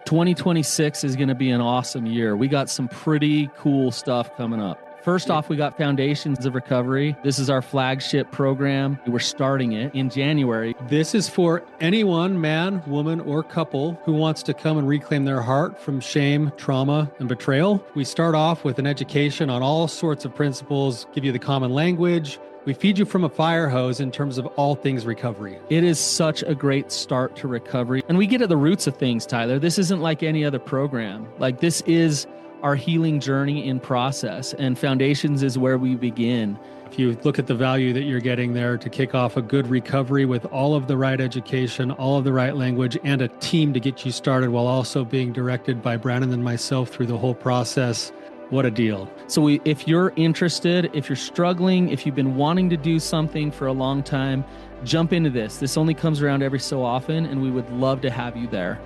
2026 is going to be an awesome year. We got some pretty cool stuff coming up. First off, we got Foundations of Recovery. This is our flagship program. We're starting it in January. This is for anyone, man, woman, or couple who wants to come and reclaim their heart from shame, trauma, and betrayal. We start off with an education on all sorts of principles, give you the common language. We feed you from a fire hose in terms of all things recovery. It is such a great start to recovery. And we get at the roots of things, Tyler. This isn't like any other program. Like, this is our healing journey in process, and Foundations is where we begin. If you look at the value that you're getting there to kick off a good recovery with all of the right education, all of the right language, and a team to get you started while also being directed by Brandon and myself through the whole process, what a deal. So if you're interested, if you're struggling, if you've been wanting to do something for a long time, jump into this. This only comes around every so often, and we would love to have you there.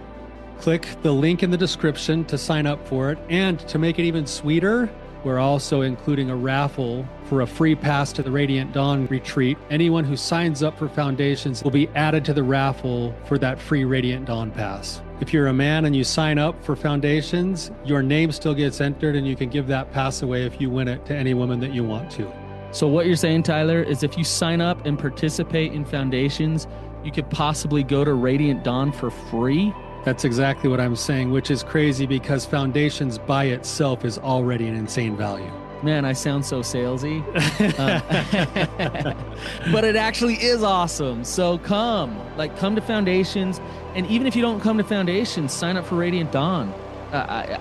Click the link in the description to sign up for it. And to make it even sweeter, we're also including a raffle for a free pass to the Radiant Dawn retreat. Anyone who signs up for Foundations will be added to the raffle for that free Radiant Dawn pass. If you're a man and you sign up for Foundations, your name still gets entered, and you can give that pass away if you win it to any woman that you want to. So what you're saying, Tyler, is if you sign up and participate in Foundations, you could possibly go to Radiant Dawn for free? That's exactly what I'm saying, which is crazy because Foundations by itself is already an insane value. Man, I sound so salesy. But it actually is awesome. So come to Foundations. And even if you don't come to Foundations, sign up for Radiant Dawn.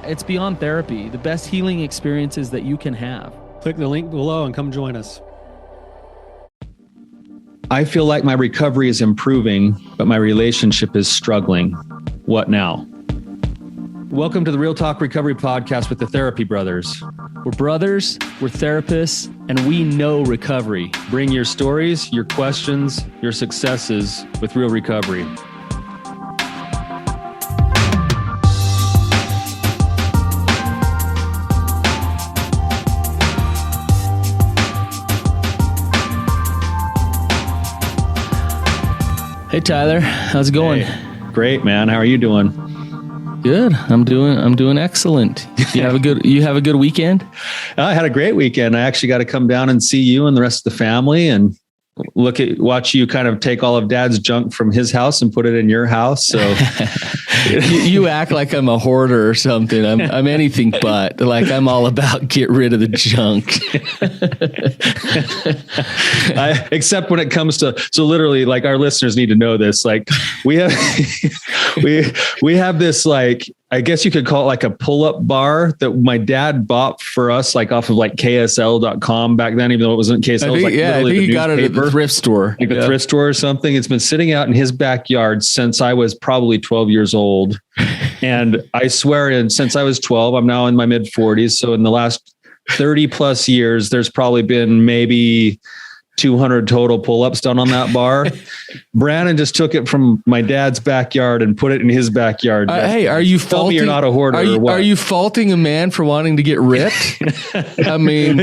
It's beyond therapy, the best healing experiences that you can have. Click the link below and come join us. I feel like my recovery is improving, but my relationship is struggling. What now? Welcome to the Real Talk Recovery Podcast with the Therapy Brothers. We're brothers, we're therapists, and we know recovery. Bring your stories, your questions, your successes with real recovery. Hey Tyler, how's it going? Hey. Great, man. How are you doing? Good. I'm doing excellent. You have a good weekend? I had a great weekend. I actually got to come down and see you and the rest of the family and watch you kind of take all of Dad's junk from his house and put it in your house. So you act like I'm a hoarder or something. I'm anything but. Like, I'm all about get rid of the junk. Except when it comes to, so literally, like, our listeners need to know this. Like, we have we have this, like, I guess you could call it like a pull-up bar that my dad bought for us, like off of like KSL.com back then, even though it wasn't KSL. I think he got it at the thrift store. Like a thrift store or something. It's been sitting out in his backyard since I was probably 12 years old. And I swear, since I was 12, I'm now in my mid 40s. So in the last 30 plus years, there's probably been maybe 200 total pull-ups done on that bar. Brandon just took it from my dad's backyard and put it in his backyard. Hey, are you tell me you're not a hoarder? Are you faulting a man for wanting to get ripped? I mean,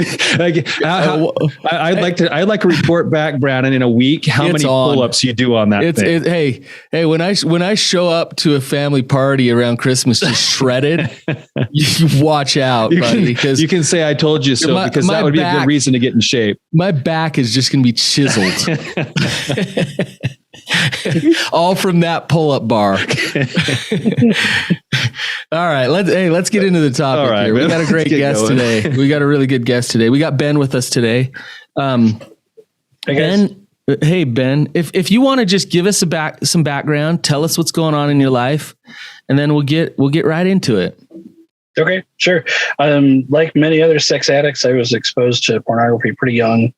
I'd like to report back, Brandon, in a week how many pull-ups you do on that thing. Hey, when I show up to a family party around Christmas just shredded, you watch out, buddy. Because you can say I told you so, because that would be a good reason to get in shape. My back is just going to be chiseled. All from that pull-up bar. All right, let's get into the topic here. We got a great guest today. We got a really good guest today. We got Ben with us today. Ben, hey Ben, if you want to just give us some background, tell us what's going on in your life, and then we'll get right into it. Okay, sure. Like many other sex addicts, I was exposed to pornography pretty young,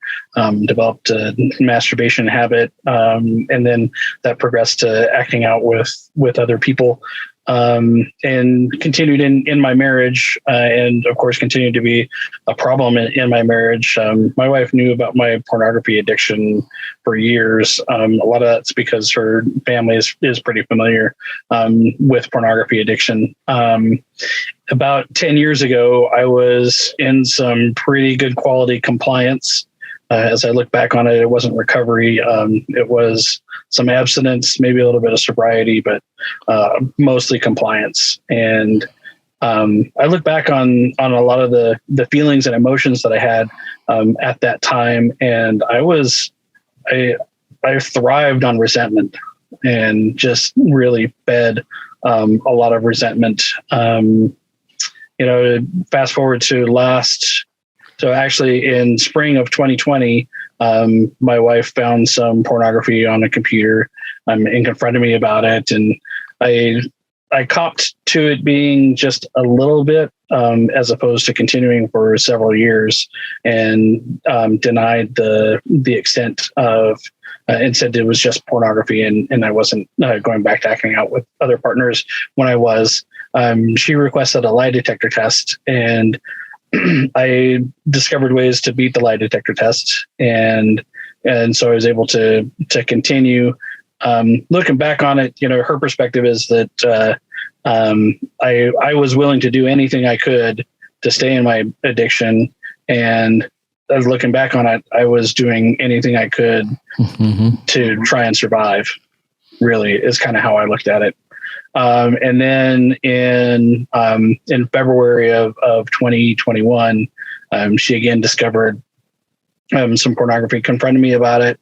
developed a masturbation habit, and then that progressed to acting out with other people, and continued in my marriage, and of course continued to be a problem in my marriage. My wife knew about my pornography addiction for years. A lot of that's because her family is pretty familiar with pornography addiction. About 10 years ago, I was in some pretty good quality compliance as I look back on it, it wasn't recovery. It was some abstinence, maybe a little bit of sobriety, but mostly compliance. And I look back on a lot of the feelings and emotions that I had at that time, and I thrived on resentment and just really fed a lot of resentment. Fast forward to so actually in spring of 2020, my wife found some pornography on a computer and confronted me about it. And I copped to it being just a little bit, as opposed to continuing for several years, and denied the extent of, and said it was just pornography, and I wasn't going back to acting out with other partners when I was. She requested a lie detector test, and I discovered ways to beat the lie detector test, and so I was able to continue. Looking back on it, her perspective is that I was willing to do anything I could to stay in my addiction, and looking back on it, I was doing anything I could to try and survive. Really, is kind of how I looked at it. And then in February of 2021, she again discovered some pornography, confronted me about it,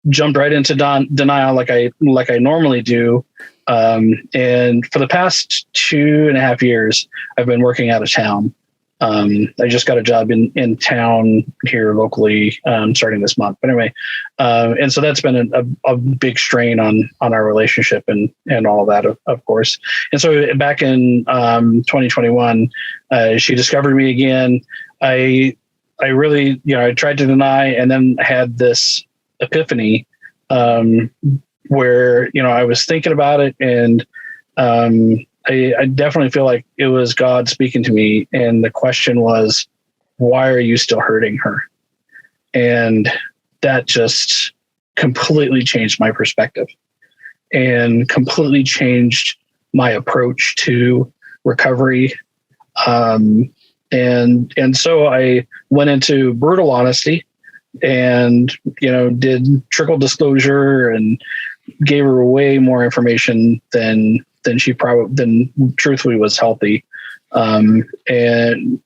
jumped right into denial like I normally do. And for the past 2.5 years, I've been working out of town. I just got a job in town here locally, starting this month. But anyway, and so that's been a big strain on our relationship and all of that, of course. And so back in 2021, she discovered me again. I really, I tried to deny, and then had this epiphany where, I was thinking about it, and I definitely feel like it was God speaking to me. And the question was, why are you still hurting her? And that just completely changed my perspective and completely changed my approach to recovery. And so I went into brutal honesty and, did trickle disclosure and gave her way more information than she truthfully was healthy. And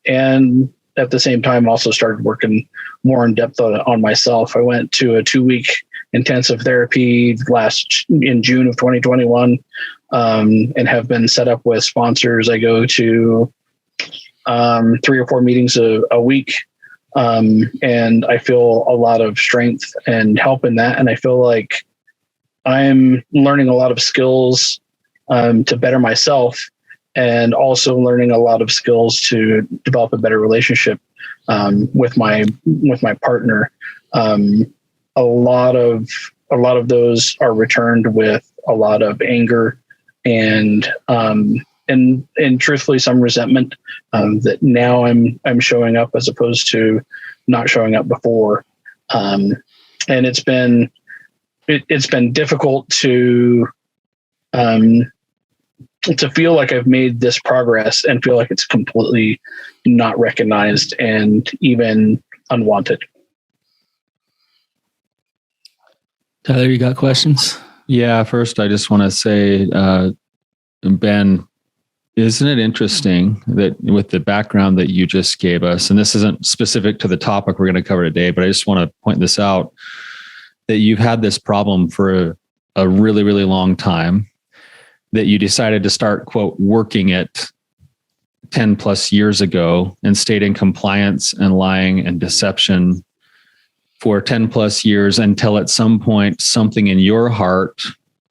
at the same time also started working more in depth on myself. I went to a 2-week intensive therapy in June of 2021, and have been set up with sponsors. I go to 3 or 4 meetings a week. And I feel a lot of strength and help in that. And I feel like I'm learning a lot of skills to better myself, and also learning a lot of skills to develop a better relationship with my partner. A lot of those are returned with a lot of anger and truthfully some resentment that now I'm showing up as opposed to not showing up before. And it's been difficult to feel like I've made this progress and feel like it's completely not recognized and even unwanted. Tyler, you got questions? Yeah. First, I just want to say, Ben, isn't it interesting that with the background that you just gave us, and this isn't specific to the topic we're going to cover today, but I just want to point this out, that you've had this problem for a really, really long time, that you decided to start, quote, working it 10 plus years ago and stayed in compliance and lying and deception for 10 plus years until at some point something in your heart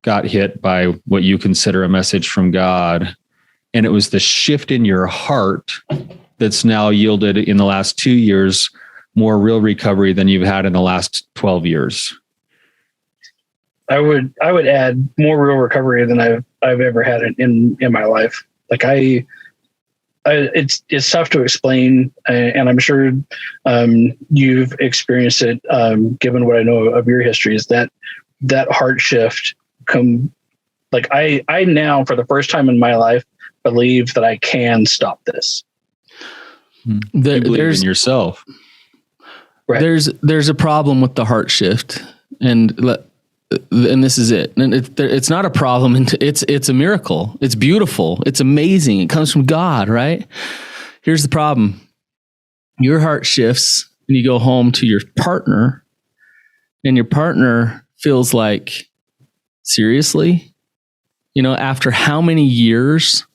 got hit by what you consider a message from God. And it was the shift in your heart that's now yielded in the last 2 years more real recovery than you've had in the last 12 years. I would add more real recovery than I've ever had in my life. Like it's tough to explain, and I'm sure you've experienced it. Given what I know of your history, is that heart shift like I now for the first time in my life believe that I can stop this. You believe in yourself. Right. There's a problem with the heart shift, and this is it. And it's not a problem. It's a miracle. It's beautiful. It's amazing. It comes from God, right? Here's the problem. Your heart shifts and you go home to your partner, and your partner feels like, seriously? After how many years,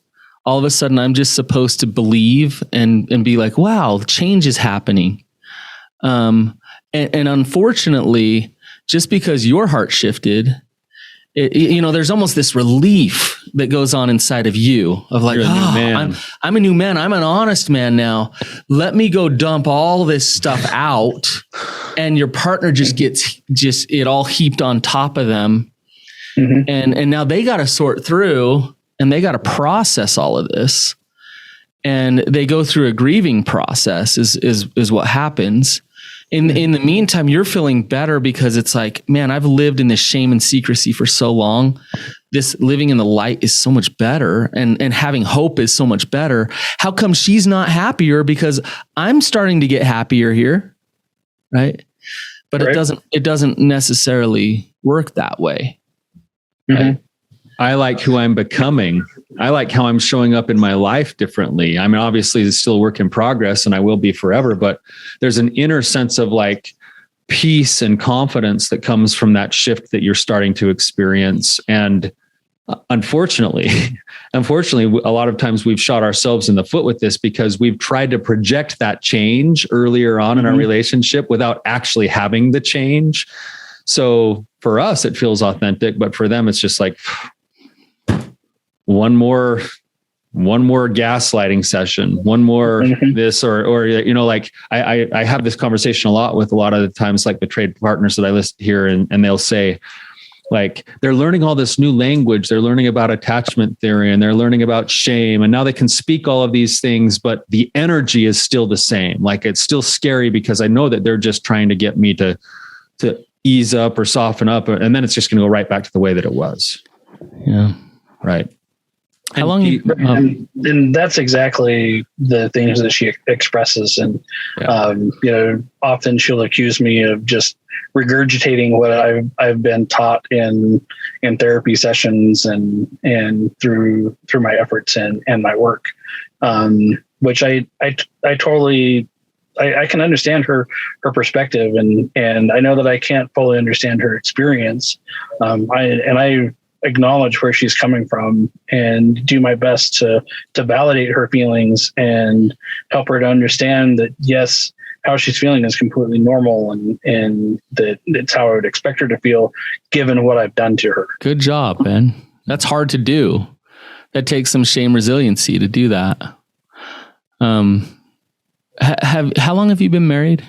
all of a sudden I'm just supposed to believe and be like, wow, change is happening. And unfortunately, just because your heart shifted, there's almost this relief that goes on inside of you of like, I'm a new man. I'm an honest man now. Let me go dump all this stuff out. And your partner just gets it all heaped on top of them. Mm-hmm. And now they got to sort through and they got to process all of this. And they go through a grieving process is what happens. In the meantime, you're feeling better because it's like, man, I've lived in this shame and secrecy for so long. This living in the light is so much better, and having hope is so much better. How come she's not happier? Because I'm starting to get happier here, right? But right. It doesn't necessarily work that way. Mm-hmm. Right? I like who I'm becoming. I like how I'm showing up in my life differently. I mean, obviously it's still a work in progress and I will be forever, but there's an inner sense of like peace and confidence that comes from that shift that you're starting to experience. And unfortunately, a lot of times we've shot ourselves in the foot with this because we've tried to project that change earlier on in our relationship without actually having the change. So for us, it feels authentic, but for them, it's just like, one more gaslighting session, one more this, or like I have this conversation a lot with a lot of the times, like betrayed partners that I list here, and they'll say, like, they're learning all this new language. They're learning about attachment theory and they're learning about shame. And now they can speak all of these things, but the energy is still the same. Like, it's still scary because I know that they're just trying to get me to ease up or soften up. And then it's just going to go right back to the way that it was. Yeah. Right. How long? And that's exactly the things that she expresses. And, often she'll accuse me of just regurgitating what I've been taught in therapy sessions and through my efforts and my work, which I totally, I can understand her perspective, and I know that I can't fully understand her experience. I acknowledge where she's coming from and do my best to validate her feelings and help her to understand that, yes, how she's feeling is completely normal and that it's how I would expect her to feel given what I've done to her. Good job, man. That's hard to do. That takes some shame resiliency to do that. How long have you been married?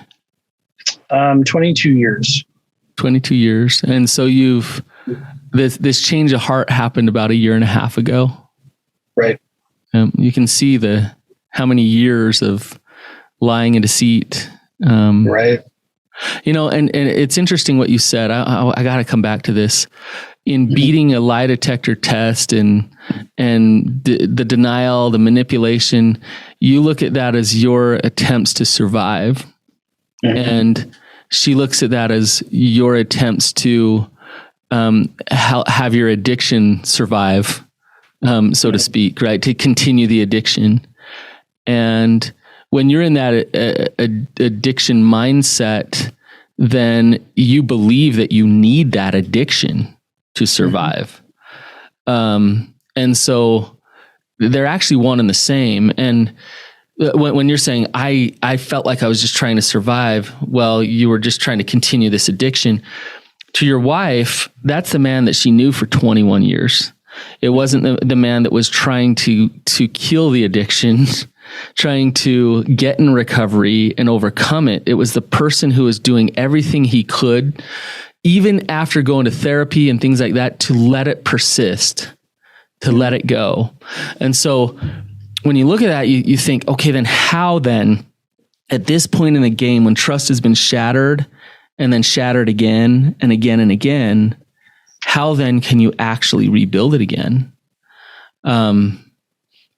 22 years. 22 years. And so this change of heart happened about 1.5 years ago. Right. You can see how many years of lying in deceit. Right. And it's interesting what you said. I got to come back to this. In beating a lie detector test and the denial, the manipulation, you look at that as your attempts to survive. Mm-hmm. And she looks at that as your attempts to have your addiction survive, so to speak, right? To continue the addiction. And when you're in that addiction mindset, then you believe that you need that addiction to survive. And so they're actually one and the same. And when you're saying, I felt like I was just trying to survive, well, you were just trying to continue this addiction. To your wife, that's the man that she knew for 21 years. It wasn't the man that was trying to kill the addiction, trying to get in recovery and overcome it. It was the person who was doing everything he could, even after going to therapy and things like that, to let it persist, to let it go. And so when you look at that, you think, okay, then how then, at this point in the game, when trust has been shattered, and then shattered again and again and again, how then can you actually rebuild it again? And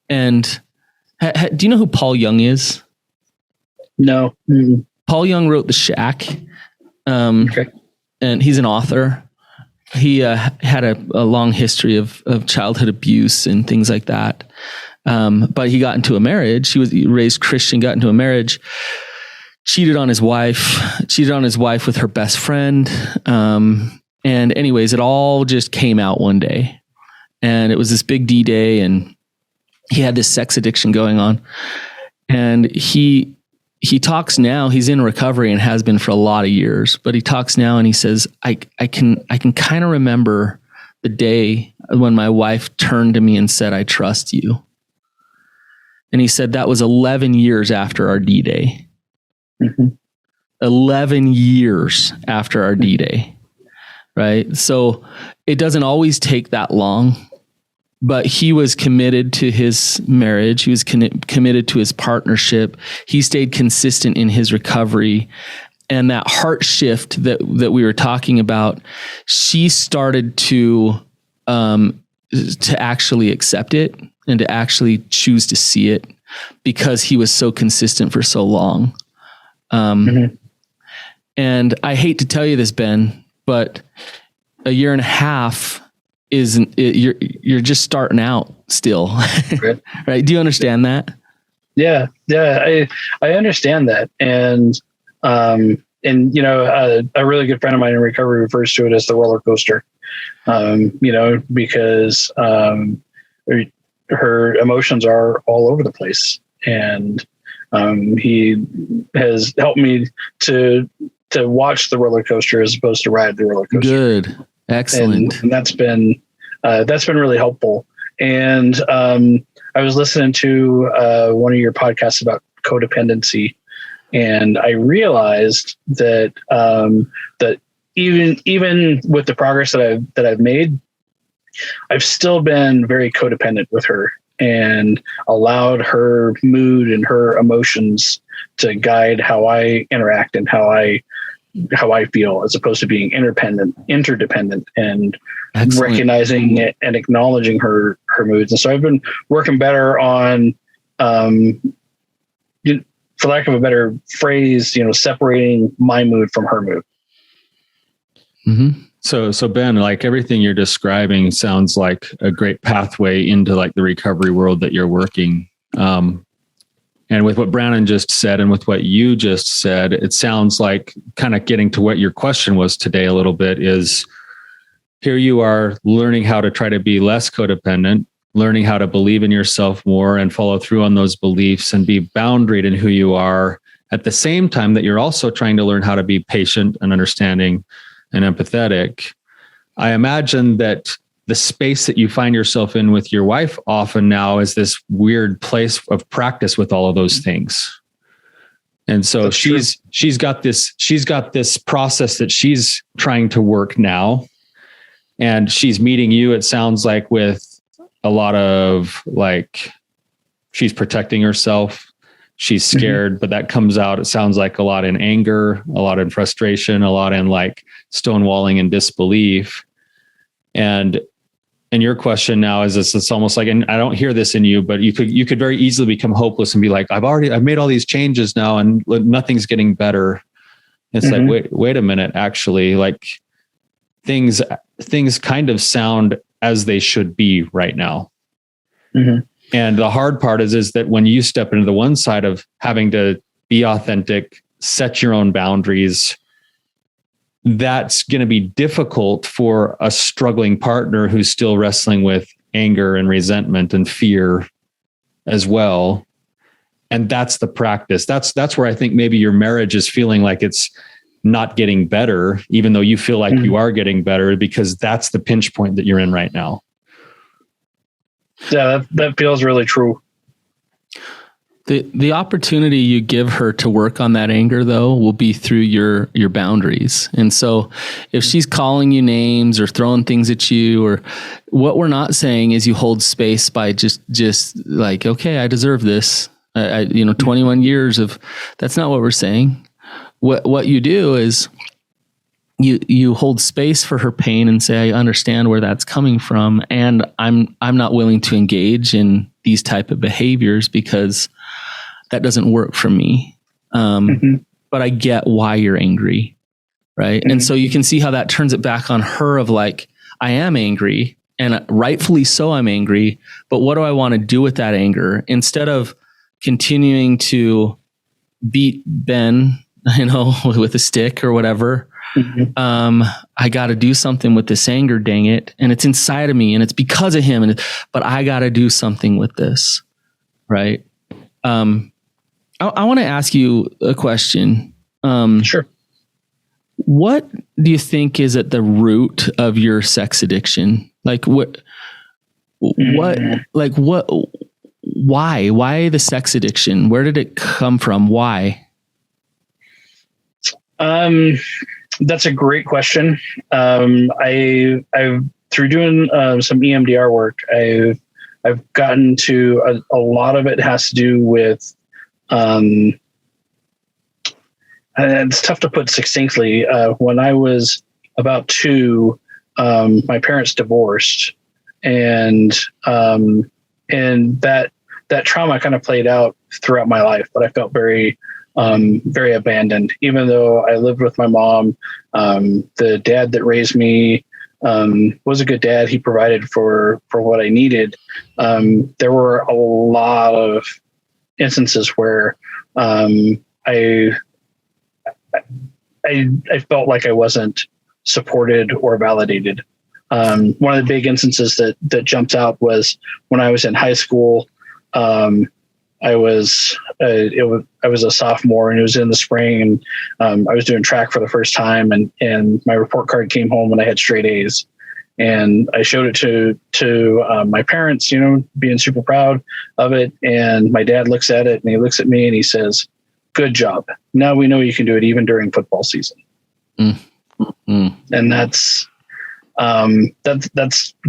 do you know who Paul Young is? No. Mm-hmm. Paul Young wrote The Shack. Okay. And he's an author. He had a long history of childhood abuse and things like that. But he got into a marriage. He was raised Christian, got into a marriage, cheated on his wife with her best friend. And anyways, it all just came out one day. And it was this big D-Day, and he had this sex addiction going on. And he talks now, he's in recovery and has been for a lot of years, but he talks now and he says, I can kind of remember the day when my wife turned to me and said, "I trust you." And he said that was 11 years after our D-Day. Mm-hmm. 11 years after our D-Day, right? So it doesn't always take that long. But he was committed to his marriage. He was committed to his partnership. He stayed consistent in his recovery. And that heart shift that we were talking about, she started to actually accept it and to actually choose to see it because he was so consistent for so long. Mm-hmm. And I hate to tell you this, Ben, but a year and a half you're just starting out still. Right? Do you understand that? Yeah. I understand that. And you know, a really good friend of mine in recovery refers to it as the roller coaster. You know, because her emotions are all over the place, and he has helped me to watch the roller coaster as opposed to ride the roller coaster. Good. Excellent. And that's been really helpful. And I was listening to one of your podcasts about codependency, and I realized that that even with the progress that I've made, I've still been very codependent with her and allowed her mood and her emotions to guide how I interact and how I feel, as opposed to being interdependent and Excellent. recognizing it and acknowledging her moods. And so I've been working better on, for lack of a better phrase, you know, separating my mood from her mood. Mm-hmm. So Ben, like everything you're describing sounds like a great pathway into like the recovery world that you're working. And with what Brandon just said and with what you just said, it sounds like kind of getting to what your question was today a little bit is here you are learning how to try to be less codependent, learning how to believe in yourself more and follow through on those beliefs and be boundaried in who you are at the same time that you're also trying to learn how to be patient and understanding and empathetic. I imagine that the space that you find yourself in with your wife often now is this weird place of practice with all of those things. And so she's got this process that she's trying to work now. And she's meeting you, it sounds like, with a lot of like, she's protecting herself. She's scared, but that comes out, it sounds like, a lot in anger, a lot in frustration, a lot in like stonewalling and disbelief. And your question now is this, it's almost like, and I don't hear this in you, but you could very easily become hopeless and be like, I've made all these changes now and nothing's getting better. It's like, wait a minute, actually, like things kind of sound as they should be right now. Mm-hmm. And the hard part is that when you step into the one side of having to be authentic, set your own boundaries, that's going to be difficult for a struggling partner who's still wrestling with anger and resentment and fear as well. And that's the practice. That's where I think maybe your marriage is feeling like it's not getting better, even though you feel like you are getting better, because that's the pinch point that you're in right now. Yeah, that feels really true. The opportunity you give her to work on that anger, though, will be through your boundaries. And so if she's calling you names or throwing things at you, or what we're not saying is you hold space by just like, okay, I deserve this. 21 years of, that's not what we're saying. What you do is you hold space for her pain and say, I understand where that's coming from. And I'm not willing to engage in these type of behaviors because that doesn't work for me. but I get why you're angry. Right. And so you can see how that turns it back on her of like, I am angry, and rightfully so, I'm angry, but what do I want to do with that anger? Instead of continuing to beat Ben, with a stick or whatever, I got to do something with this anger, dang it. And it's inside of me and it's because of him. But I got to do something with this. Right. I want to ask you a question. Sure. What do you think is at the root of your sex addiction? Like why the sex addiction? Where did it come from? Why? That's a great question. I've through doing some EMDR work, I've gotten to a lot of it has to do with, and it's tough to put succinctly. When I was about 2, my parents divorced, and that trauma kind of played out throughout my life, but I felt very abandoned, even though I lived with my mom. The dad that raised me was a good dad. He provided for what I needed. There were a lot of instances where I felt like I wasn't supported or validated. One of the big instances that jumped out was when I was in high school. I was a sophomore, and it was in the spring, and I was doing track for the first time, and my report card came home and I had straight A's, and I showed it to my parents, being super proud of it. And my dad looks at it and he looks at me and he says, "Good job. Now we know you can do it even during football season." And that's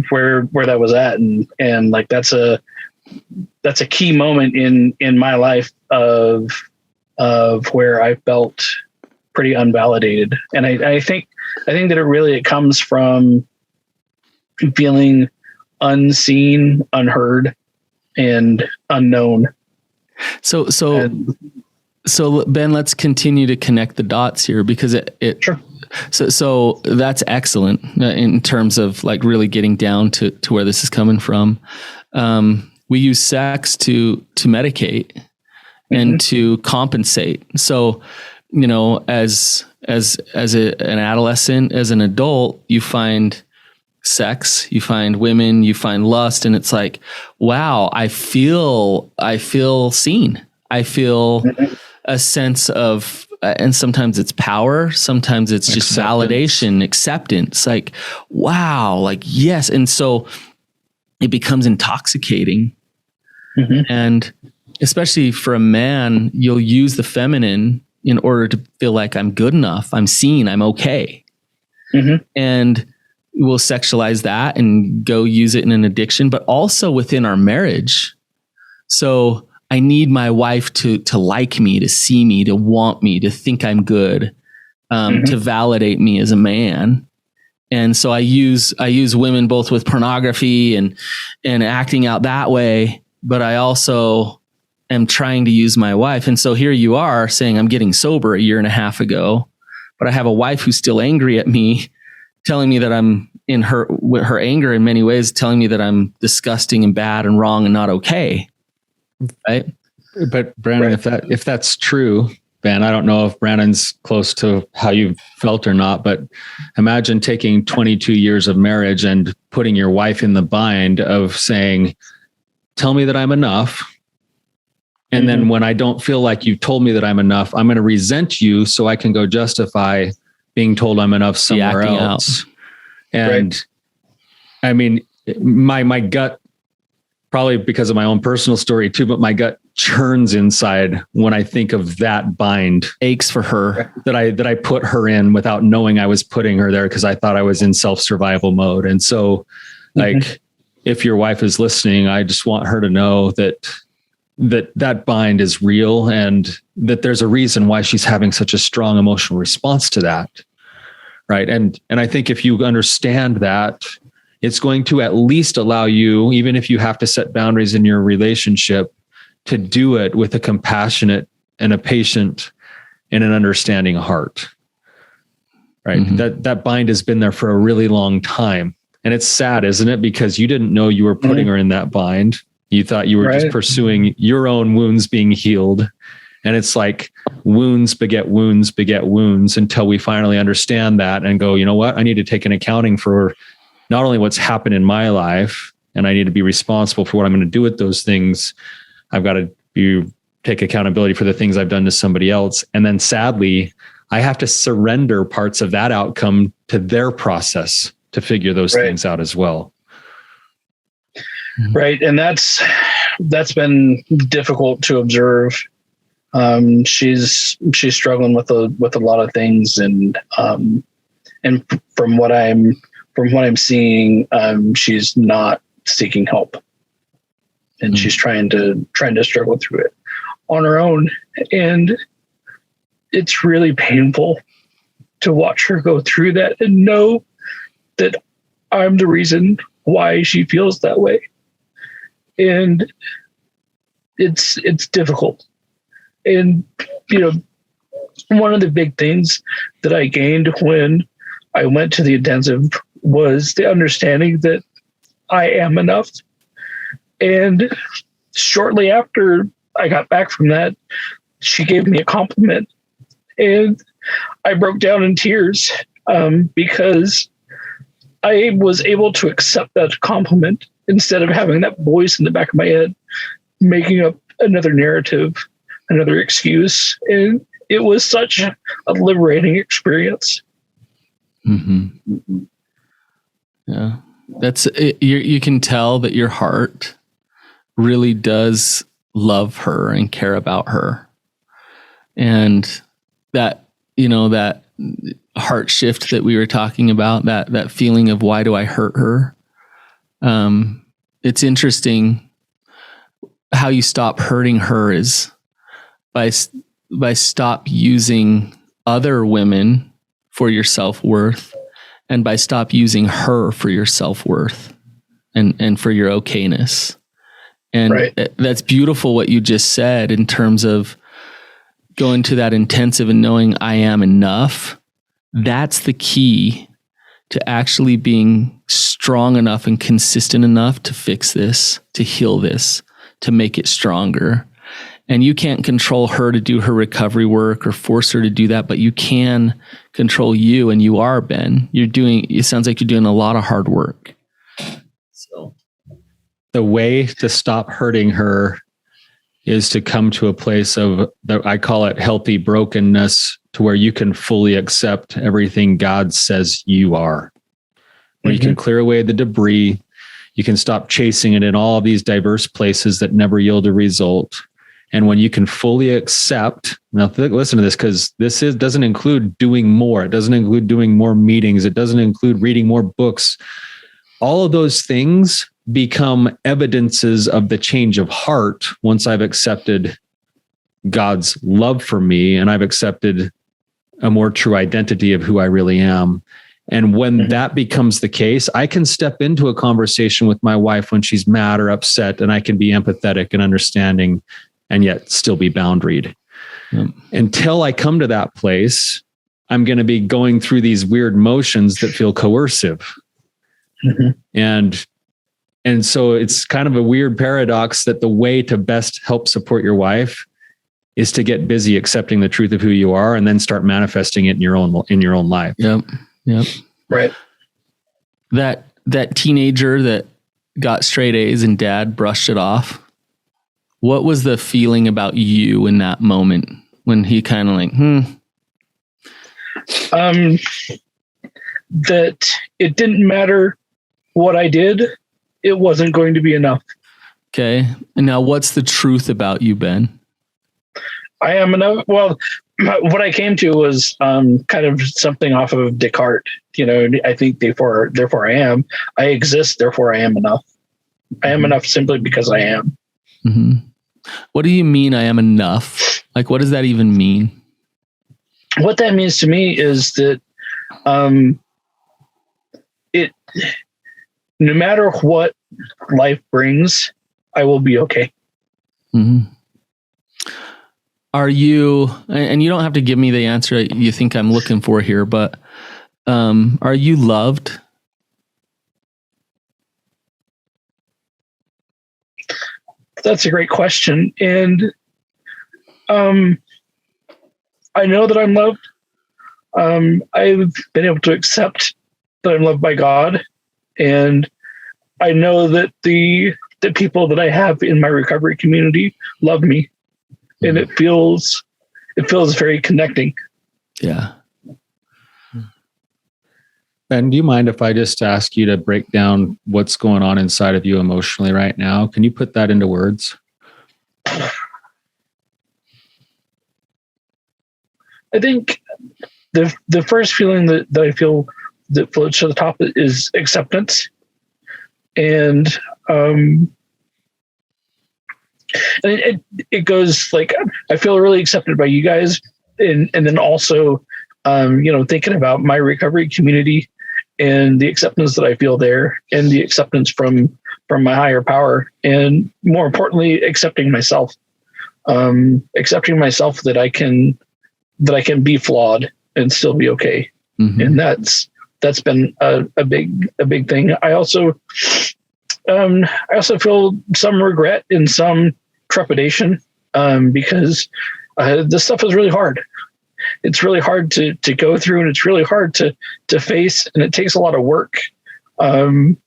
where that was at. And like, that's a key moment in my life of where I felt pretty unvalidated. And I think that it comes from feeling unseen, unheard, and unknown. So Ben, let's continue to connect the dots here, because it Sure. So that's excellent in terms of like really getting down to where this is coming from. We use sex to medicate and to compensate. So, as an adolescent, as an adult, you find sex, you find women, you find lust, and it's like, wow, I feel seen. I feel a sense of, and sometimes it's power, sometimes it's just validation, acceptance, like, wow, like, yes. And so it becomes intoxicating. And especially for a man, you'll use the feminine in order to feel like I'm good enough, I'm seen, I'm okay. And we'll sexualize that and go use it in an addiction, but also within our marriage. So I need my wife to like me, to see me, to want me, to think I'm good, to validate me as a man. And so I use women both with pornography and acting out that way, but I also am trying to use my wife. And so here you are saying I'm getting sober a year and a half ago, but I have a wife who's still angry at me, telling me that I'm in her anger in many ways, telling me that I'm disgusting and bad and wrong and not okay. Right. But Brandon, if that's true, Ben, I don't know if Brandon's close to how you've felt or not, but imagine taking 22 years of marriage and putting your wife in the bind of saying, tell me that I'm enough. And then when I don't feel like you've told me that I'm enough, I'm going to resent you so I can go justify being told I'm enough somewhere else. And I mean, my gut, probably because of my own personal story too, but my gut churns inside when I think of that bind, aches for her that I put her in without knowing I was putting her there because I thought I was in self-survival mode. And so like, if your wife is listening, I just want her to know that bind is real and that there's a reason why she's having such a strong emotional response to that. Right. And I think if you understand that, it's going to at least allow you, even if you have to set boundaries in your relationship, to do it with a compassionate and a patient and an understanding heart. Right. Mm-hmm. That bind has been there for a really long time. And it's sad, isn't it? Because you didn't know you were putting her in that bind. You thought you were just pursuing your own wounds being healed. And it's like wounds beget wounds until we finally understand that and go, you know what? I need to take an accounting for not only what's happened in my life, and I need to be responsible for what I'm going to do with those things. I've got to take accountability for the things I've done to somebody else. And then sadly, I have to surrender parts of that outcome to their process to figure those things out as well. Right. And that's been difficult to observe. She's struggling with a lot of things, and from what I'm seeing, she's not seeking help, and she's trying to struggle through it on her own. And it's really painful to watch her go through that and know that I'm the reason why she feels that way. And it's difficult. And, one of the big things that I gained when I went to the intensive was the understanding that I am enough. And shortly after I got back from that, she gave me a compliment, and I broke down in tears because I was able to accept that compliment instead of having that voice in the back of my head making up another narrative, another excuse. And it was such a liberating experience. Mm-hmm. Yeah, that's it. You can tell that your heart really does love her and care about her, and that that heart shift that we were talking about, that feeling of why do I hurt her? It's interesting how you stop hurting her is by stop using other women for your self-worth, and by stop using her for your self-worth and for your okayness. And that's beautiful what you just said in terms of going to that intensive and knowing I am enough. That's the key to actually being strong enough and consistent enough to fix this, to heal this, to make it stronger. And you can't control her to do her recovery work or force her to do that, but you can control you, and you are, Ben. It sounds like you're doing a lot of hard work. So the way to stop hurting her is to come to a place of, I call it healthy brokenness, to where you can fully accept everything God says you are. Where you can clear away the debris. You can stop chasing it in all of these diverse places that never yield a result. And when you can fully accept, now listen to this, because doesn't include doing more. It doesn't include doing more meetings. It doesn't include reading more books. All of those things become evidences of the change of heart once I've accepted God's love for me and I've accepted a more true identity of who I really am. And when that becomes the case, I can step into a conversation with my wife when she's mad or upset, and I can be empathetic and understanding and yet still be boundaried. Until I come to that place, I'm going to be going through these weird motions that feel coercive. And so it's kind of a weird paradox that the way to best help support your wife is to get busy accepting the truth of who you are and then start manifesting it in your own life. Yep. Right. That teenager that got straight A's and dad brushed it off. What was the feeling about you in that moment when he kind of like, that it didn't matter what I did. It wasn't going to be enough. Okay. And now what's the truth about you, Ben? I am enough. Well, what I came to was kind of something off of Descartes. I think therefore I am. I exist, therefore I am enough. I am enough simply because I am. Mm-hmm. What do you mean I am enough? Like, what does that even mean? What that means to me is that no matter what life brings, I will be okay. Mm-hmm. are you, and you don't have to give me the answer you think I'm looking for here, but are you loved? That's a great question. And I know that I'm loved. I've been able to accept that I'm loved by God. And I know that the people that I have in my recovery community love me. And it feels very connecting. Yeah. Ben, do you mind if I just ask you to break down what's going on inside of you emotionally right now? Can you put that into words? I think the first feeling that I feel that floats to the top is acceptance. And it goes like, I feel really accepted by you guys. And then also, thinking about my recovery community and the acceptance that I feel there, and the acceptance from my higher power, and more importantly, accepting myself that I can be flawed and still be okay. Mm-hmm. And that's been a big thing. I also feel some regret and some trepidation, because this stuff is really hard. It's really hard to go through, and it's really hard to face, and it takes a lot of work. And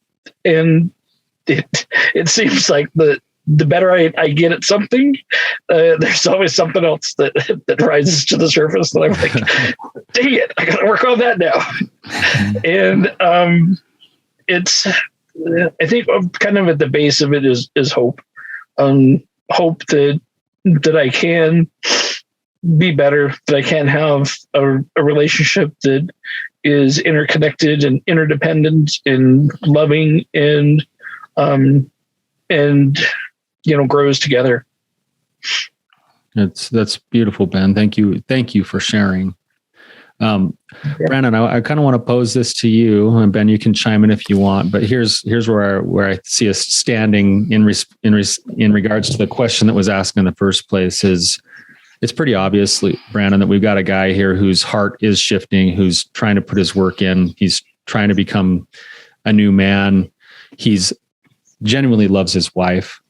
it seems like the better I get at something, there's always something else that rises to the surface that I'm like, dang it, I got to work on that now. And I think kind of at the base of it is hope. Hope that I can be better, that I can have a relationship that is interconnected and interdependent and loving and grows together. That's beautiful, Ben. Thank you for sharing. Brandon, I kind of want to pose this to you, and Ben, you can chime in if you want. But here's where I see us standing in regards to the question that was asked in the first place. Is it's pretty obviously, Brandon, that we've got a guy here whose heart is shifting, who's trying to put his work in. He's trying to become a new man. He's genuinely loves his wife.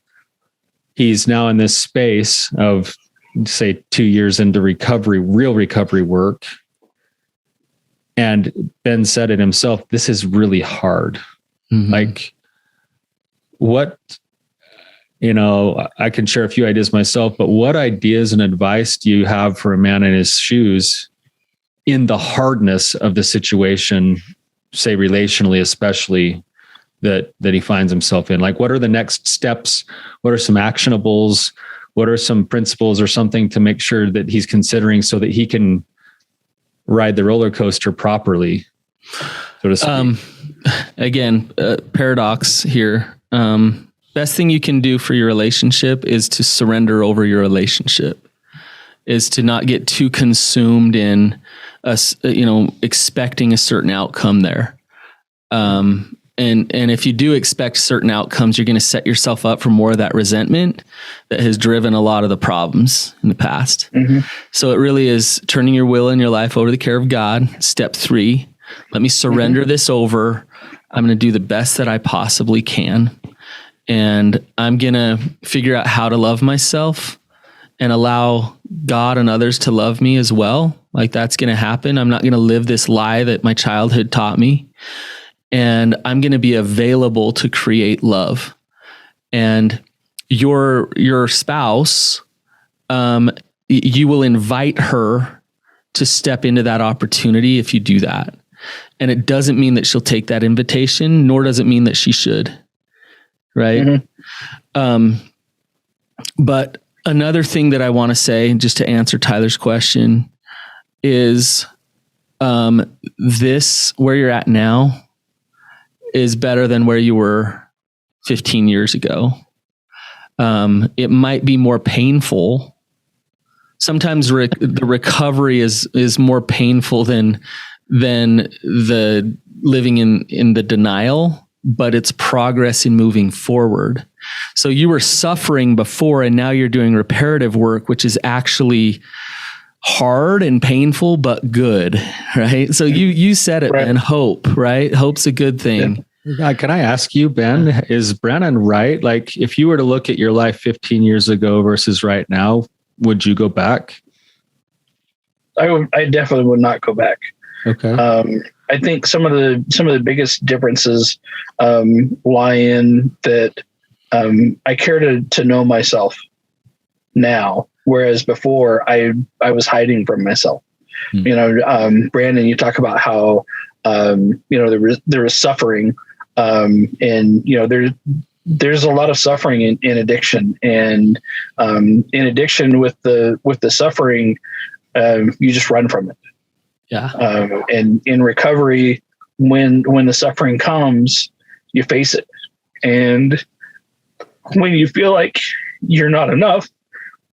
He's now in this space of, say, 2 years into recovery, real recovery work. And Ben said it himself, this is really hard. Mm-hmm. Like, what, I can share a few ideas myself, but what ideas and advice do you have for a man in his shoes in the hardness of the situation, say relationally, especially that he finds himself in? Like, what are the next steps? What are some actionables? What are some principles or something to make sure that he's considering so that he can ride the roller coaster properly, so to speak? Again, paradox here. Best thing you can do for your relationship is to surrender over your relationship, is to not get too consumed in expecting a certain outcome there. And if you do expect certain outcomes, you're going to set yourself up for more of that resentment that has driven a lot of the problems in the past. Mm-hmm. So it really is turning your will and your life over to the care of God. Step 3, let me surrender this over. I'm going to do the best that I possibly can. And I'm going to figure out how to love myself and allow God and others to love me as well. Like, that's going to happen. I'm not going to live this lie that my childhood taught me. And I'm going to be available to create love. And your spouse, you will invite her to step into that opportunity if you do that. And it doesn't mean that she'll take that invitation, nor does it mean that she should. Right? Mm-hmm. But another thing that I want to say, just to answer Tyler's question, is this, where you're at now, is better than where you were 15 years ago. It might be more painful. Sometimes the recovery is more painful than the living in the denial, but it's progress in moving forward. So you were suffering before, and now you're doing reparative work, which is actually hard and painful, but good, right? So you said it, Right. man. Hope, right? Hope's a good thing. Can I ask you, Ben, is Brannon right? Like, if you were to look at your life 15 years ago versus right now, would you go back? I definitely would not go back. Okay. I think some of the biggest differences lie in that I care to know myself now, whereas before I was hiding from myself. Brandon, you talk about how there was suffering, and there's a lot of suffering in addiction, and in addiction with the suffering, you just run from it. Yeah. And in recovery, when the suffering comes, you face it. And when you feel like you're not enough,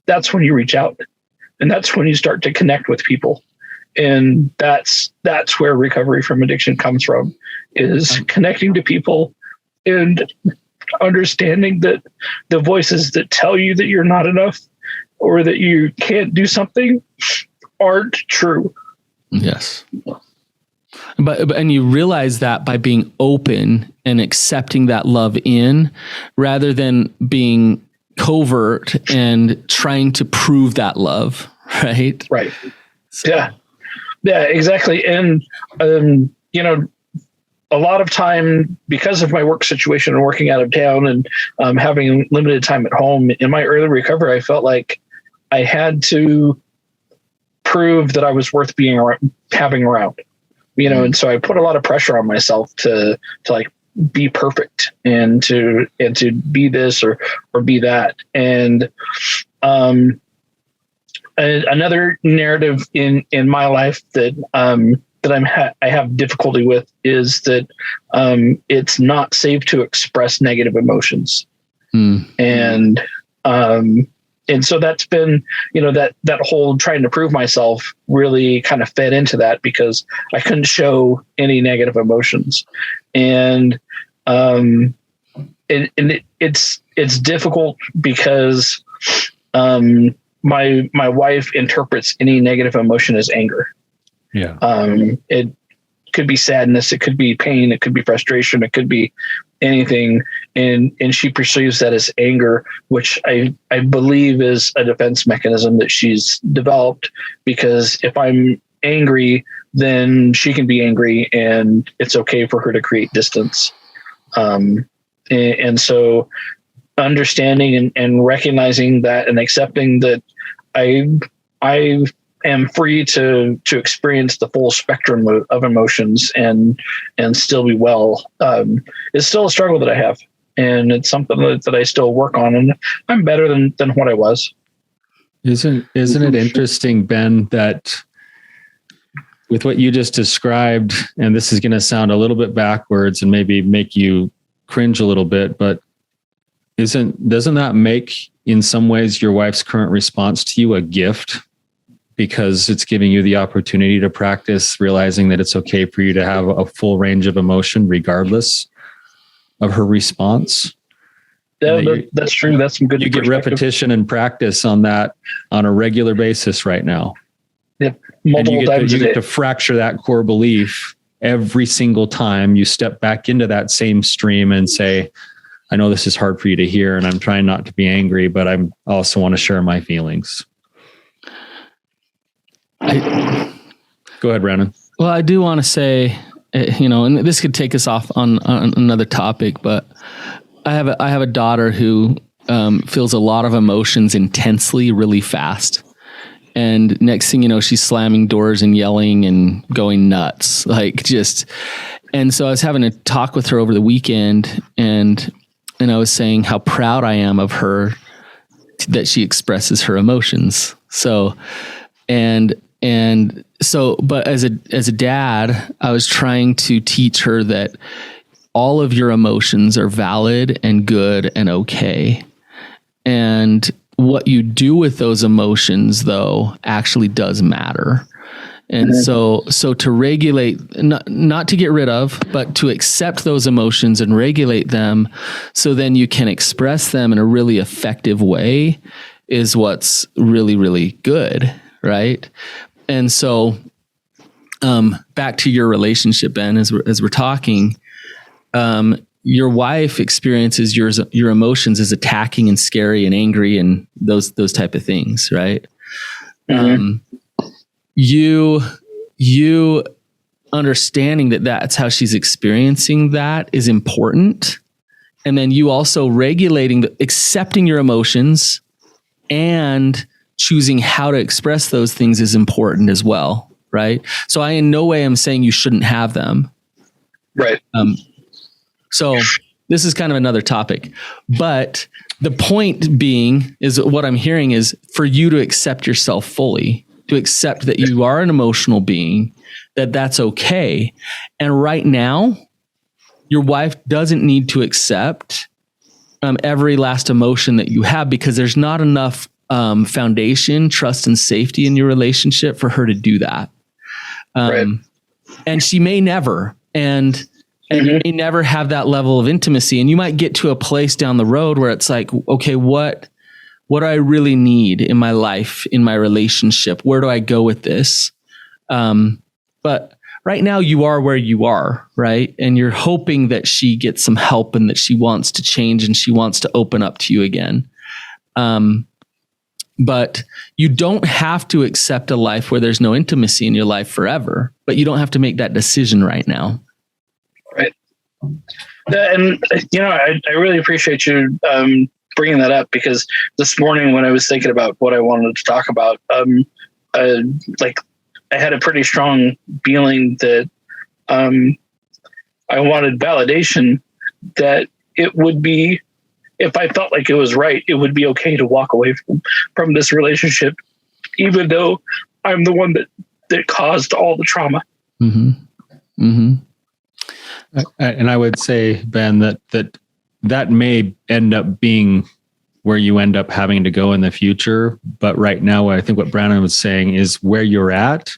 that's when you reach out, and that's when you start to connect with people. And that's where recovery from addiction comes from, is connecting to people and understanding that the voices that tell you that you're not enough or that you can't do something aren't true. Yes. And you realize that by being open and accepting that love in, rather than being covert and trying to prove that love, right? Right. So. Yeah, exactly. And, a lot of time, because of my work situation and working out of town and having limited time at home, in my early recovery, I felt like I had to prove that I was worth having around, and so I put a lot of pressure on myself to like be perfect and to be this or be that. And another narrative in my life that I have difficulty with is that it's not safe to express negative emotions. And so that's been, that whole trying to prove myself really kind of fed into that, because I couldn't show any negative emotions. And it's difficult because my wife interprets any negative emotion as anger. Yeah. It could be sadness, it could be pain, it could be frustration, it could be anything, and she perceives that as anger, which I believe is a defense mechanism that she's developed, because if I'm angry, then she can be angry and it's okay for her to create distance. And so understanding and recognizing that and accepting that I am free to experience the full spectrum of emotions and still be well, is still a struggle that I have. And it's something that I still work on, and I'm better than what I was. Isn't it interesting, Ben, that with what you just described, and this is going to sound a little bit backwards and maybe make you cringe a little bit, but doesn't that make in some ways your wife's current response to you a gift? Because it's giving you the opportunity to practice realizing that it's okay for you to have a full range of emotion regardless of her response. Yeah, that's true. That's some good. You get repetition and practice on that on a regular basis right now. Yep, multiple times you a day. get to fracture that core belief every single time you step back into that same stream and say, I know this is hard for you to hear, and I'm trying not to be angry, but I also want to share my feelings. Go ahead, Brandon. Well, I do want to say, and this could take us off on another topic, but I have a daughter who feels a lot of emotions intensely, really fast. And next thing you know, she's slamming doors and yelling and going nuts, and so I was having a talk with her over the weekend, and I was saying how proud I am of her that she expresses her emotions. So, but as a dad, I was trying to teach her that all of your emotions are valid and good and okay. And what you do with those emotions, though, actually does matter. And so to regulate, not to get rid of, but to accept those emotions and regulate them, so then you can express them in a really effective way, is what's really, really good, right? And so, back to your relationship, Ben, as we're talking, your wife experiences your emotions as attacking and scary and angry and those type of things, right? Mm-hmm. You understanding that that's how she's experiencing that is important. And then you also accepting your emotions and choosing how to express those things is important as well, right? So I in no way am saying you shouldn't have them. Right. So this is kind of another topic, but the point being is what I'm hearing is for you to accept yourself fully, to accept that you are an emotional being, that's okay. And right now, your wife doesn't need to accept every last emotion that you have, because there's not enough foundation, trust, and safety in your relationship for her to do that. Right. And she may never, and you may never have that level of intimacy. And you might get to a place down the road where it's like, okay, what do I really need in my life, in my relationship? Where do I go with this? But right now you are where you are, right? And you're hoping that she gets some help and that she wants to change and she wants to open up to you again. But you don't have to accept a life where there's no intimacy in your life forever, but you don't have to make that decision right now. Right. And, I really appreciate you bringing that up, because this morning when I was thinking about what I wanted to talk about, I had a pretty strong feeling that I wanted validation that it would be, if I felt like it was right, it would be okay to walk away from this relationship, even though I'm the one that caused all the trauma. Mm-hmm. Mm-hmm. And I would say, Ben, that may end up being where you end up having to go in the future. But right now, I think what Brandon was saying is where you're at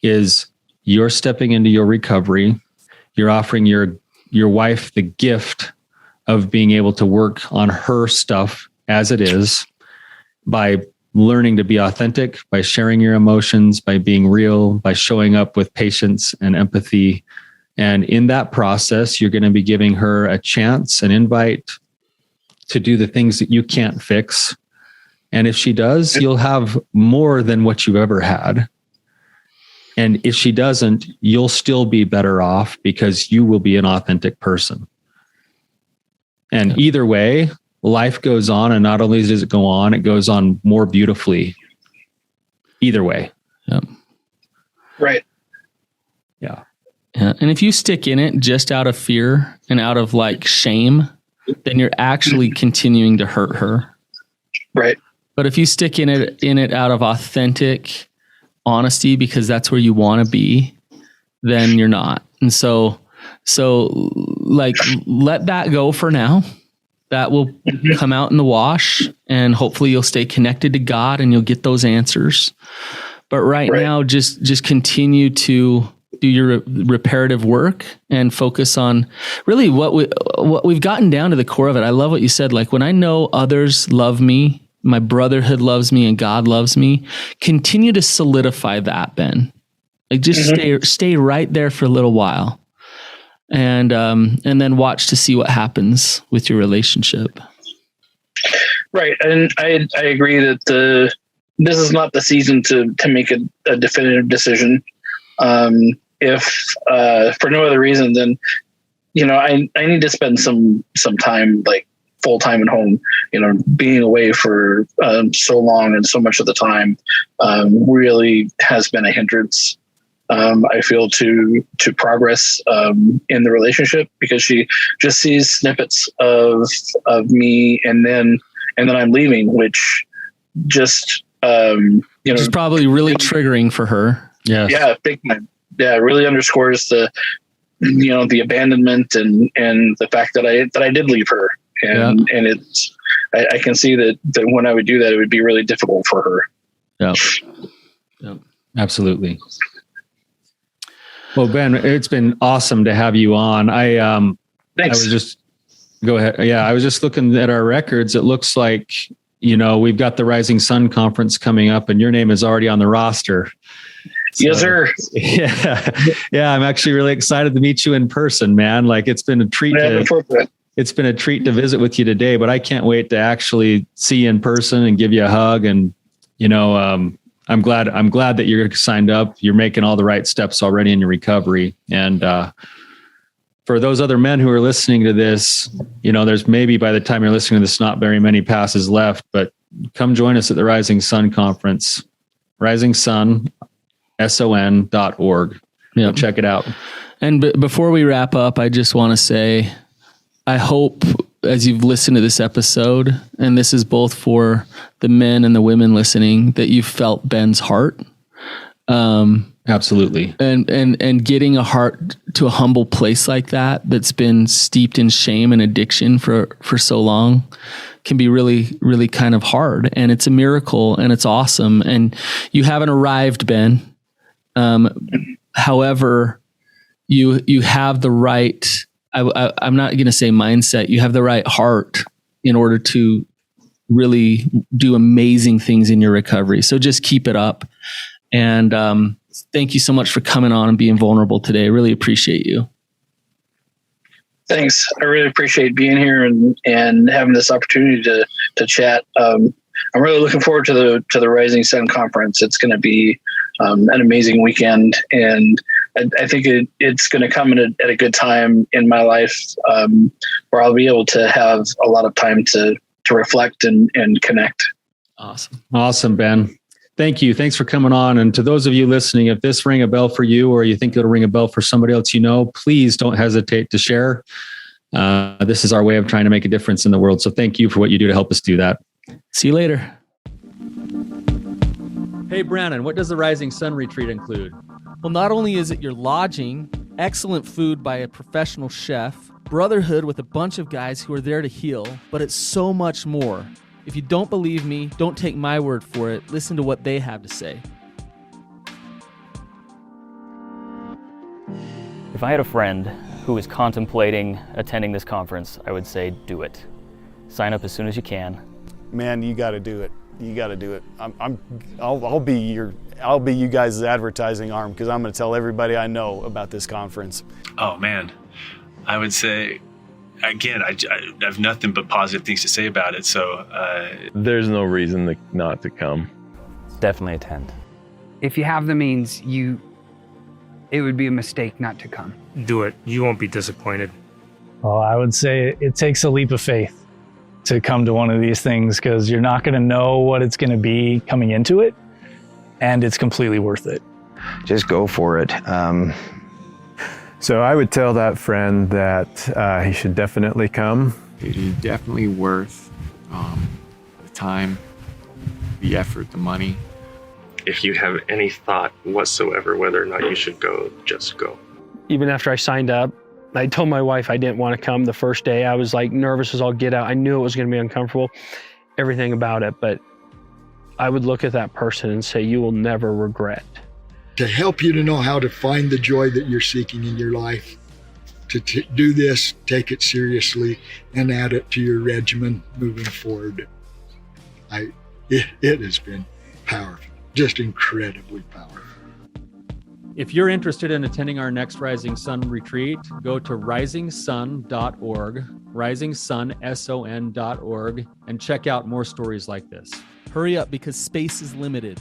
is you're stepping into your recovery. You're offering your wife the gift of being able to work on her stuff as it is by learning to be authentic, by sharing your emotions, by being real, by showing up with patience and empathy. And in that process, you're going to be giving her a chance, an invite to do the things that you can't fix. And if she does, you'll have more than what you've ever had. And if she doesn't, you'll still be better off because you will be an authentic person. And either way, life goes on. And not only does it go on, it goes on more beautifully. Either way. Yeah. Right. Yeah. Yeah. And if you stick in it just out of fear and out of shame, then you're actually continuing to hurt her. Right. But if you stick in it out of authentic honesty, because that's where you want to be, then you're not. And so let that go for now. That will come out in the wash, and hopefully you'll stay connected to God and you'll get those answers. But right now, just continue to do your reparative work and focus on really what we've gotten down to the core of it. I love what you said. When I know others love me, my brotherhood loves me, and God loves me, continue to solidify that, Ben. Just stay right there for a little while. And then watch to see what happens with your relationship. Right. And I agree that this is not the season to make a definitive decision. If for no other reason than, I need to spend some time full time at home, being away for so long and so much of the time really has been a hindrance. I feel to progress in the relationship, because she just sees snippets of me and then I'm leaving, which just it's probably really triggering for her. Yes. Yeah, big time. Yeah, it really underscores the abandonment and the fact that I did leave her, and it's I can see that when I would do that, it would be really difficult for her. Yeah. Yeah. Absolutely. Well, Ben, it's been awesome to have you on. Thanks. I was just go ahead. Yeah, I was just looking at our records. It looks like, we've got the Rising Sun Conference coming up, and your name is already on the roster. So, yes, sir. Yeah. I'm actually really excited to meet you in person, man. Like, it's been a treat. It's been a treat to visit with you today, but I can't wait to actually see you in person and give you a hug. And, I'm glad that you're signed up. You're making all the right steps already in your recovery. And, for those other men who are listening to this, there's maybe by the time you're listening to this, not very many passes left, but come join us at the Rising Sun Conference, risingsun.org. Yeah. Check it out. And before we wrap up, I just want to say, I hope as you've listened to this episode, and this is both for the men and the women listening, that you felt Ben's heart. Absolutely. And getting a heart to a humble place like that's been steeped in shame and addiction for so long can be really, really kind of hard. And it's a miracle and it's awesome. And you haven't arrived, Ben. However, you have the right, I'm not going to say mindset. You have the right heart in order to really do amazing things in your recovery. So just keep it up. And thank you so much for coming on and being vulnerable today. I really appreciate you. Thanks. I really appreciate being here and having this opportunity to chat. I'm really looking forward to the Rising Sun Conference. It's going to be an amazing weekend, and I think it's going to come at a good time in my life, where I'll be able to have a lot of time to reflect and connect. Awesome, Ben. Thank you. Thanks for coming on. And to those of you listening, if this rang a bell for you, or you think it'll ring a bell for somebody else, please don't hesitate to share. This is our way of trying to make a difference in the world. So thank you for what you do to help us do that. See you later. Hey, Brandon, what does the Rising Sun Retreat include? Well, not only is it your lodging, excellent food by a professional chef, brotherhood with a bunch of guys who are there to heal, but it's so much more. If you don't believe me, don't take my word for it. Listen to what they have to say. If I had a friend who was contemplating attending this conference, I would say do it. Sign up as soon as you can. Man, you got to do it. You got to do it. I'll be you guys' advertising arm, because I'm going to tell everybody I know about this conference. Oh man, I would say, again, I have nothing but positive things to say about it. So there's no reason not to come. Definitely attend. If you have the means, it would be a mistake not to come. Do it. You won't be disappointed. Well, I would say it takes a leap of faith to come to one of these things, because you're not going to know what it's going to be coming into it, and it's completely worth it. Just go for it. So I would tell that friend that he should definitely come. It is definitely worth the time, the effort, the money. If you have any thought whatsoever whether or not you should go, just go. Even after I signed up, I told my wife I didn't want to come the first day. I was like nervous as all get out. I knew it was going to be uncomfortable, everything about it. But I would look at that person and say, you will never regret. To help you to know how to find the joy that you're seeking in your life, to do this, take it seriously, and add it to your regimen moving forward. It has been powerful, just incredibly powerful. If you're interested in attending our next Rising Sun retreat, go to risingsun.org, risingsun.org, and check out more stories like this. Hurry up because space is limited.